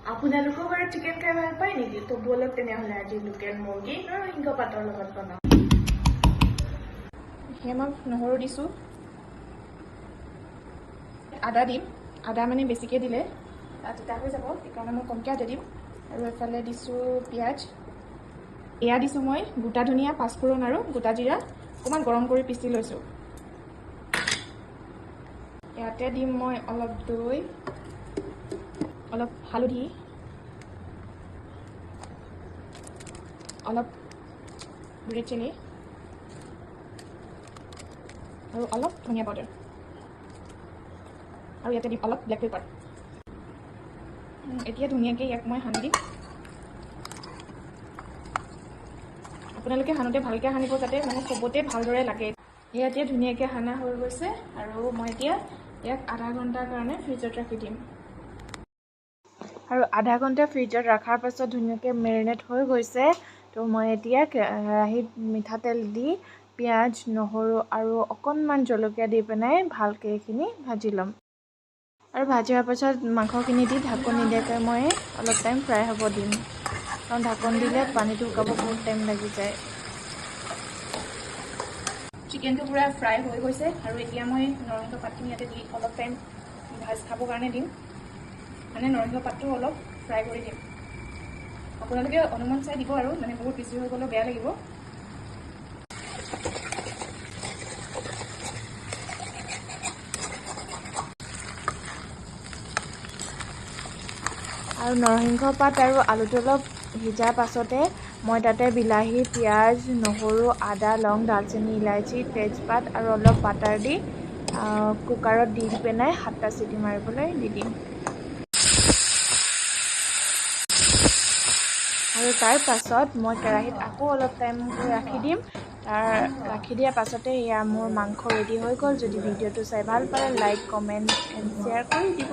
আপোনালোকৰ ঘৰত চিকেন খাই ভাল পায় নেকি? তো বলক তেনেহ'লে আজি লোকেল মুৰ্গী নৰসিংহ পাতৰ লগত বনাওঁ। সেয়া মই নহৰু দিছোঁ, আদা দিম। আদা মানে বেছিকৈ দিলে তিতা হৈ যাব, সেইকাৰণে মই কমকৈ আদা দিম। আৰু এফালে দিছোঁ পিঁয়াজ। এয়া দিছোঁ মই গোটা ধনিয়া, পাঁচফোৰণ আৰু গোটা জিৰা অকণমান গৰম কৰি পিচি লৈছোঁ। ইয়াতে দিম মই অলপ দৈ, অলপ হালধি, অলপ ৰেড চিলি আৰু অলপ ধনিয়া পাউডাৰ, আৰু ইয়াতে দিম অলপ ব্লেক পেপাৰ। এতিয়া ধুনীয়াকৈ ইয়াক মই সানি দিম। আপোনালোকে সানোতে ভালকৈ সানিব যাতে মানে চবতে ভালদৰে লাগে। এয়া এতিয়া ধুনীয়াকৈ সানা হৈ গৈছে আৰু মই এতিয়া ইয়াক আধা ঘণ্টাৰ কাৰণে ফ্ৰিজত ৰাখি দিম। আৰু আধা ঘণ্টা ফ্ৰিজত ৰখাৰ পাছত ধুনীয়াকৈ মেৰিনেট হৈ গৈছে। তো মই এতিয়া কেৰাহীত মিঠাতেল দি পিঁয়াজ, নহৰু আৰু অকণমান জলকীয়া দি পেলাই ভালকৈ এইখিনি ভাজি ল'ম। আৰু ভাজি হোৱাৰ পাছত মাংসখিনি দি ঢাকোন নিদিয়াকৈ মই অলপ টাইম ফ্ৰাই হ'ব দিম, কাৰণ ঢাকোন দিলে পানীটো শুকাব বহুত টাইম লাগি যায়। চিকেনটো পূৰা ফ্ৰাই হৈ গৈছে আৰু এতিয়া মই নৰসিংহ পাতখিনি ইয়াতে দি অলপ টাইম ভাজ খাবৰ কাৰণে দিম। মানে নৰসিংহ পাতটো অলপ ফ্ৰাই কৰি দিম। আপোনালোকে অনুমান চাই দিব আৰু মানে বহুত বেছি হৈ গ'লেও বেয়া লাগিব। আৰু নৰসিংহ পাত আৰু আলুটো অলপ সিজাৰ পাছতে মই তাতে বিলাহী, পিঁয়াজ, নহৰু, আদা, লং, দালচেনি, ইলাইচি, তেজপাত আৰু অলপ বাটাৰ দি কুকাৰত দি পেলাই 7টা চিটি মাৰিবলৈ দি দিম। আৰু তাৰ পাছত মই কেৰাহীত আকৌ অলপ টাইম ৰাখি দিম। ৰাখি দিয়াৰ পাছতে এয়া মোৰ মাংস ৰেডি হৈ গ'ল। যদি ভিডিঅ'টো চাই ভাল পালে লাইক, কমেণ্ট এণ্ড শ্বেয়াৰ কৰি দিব।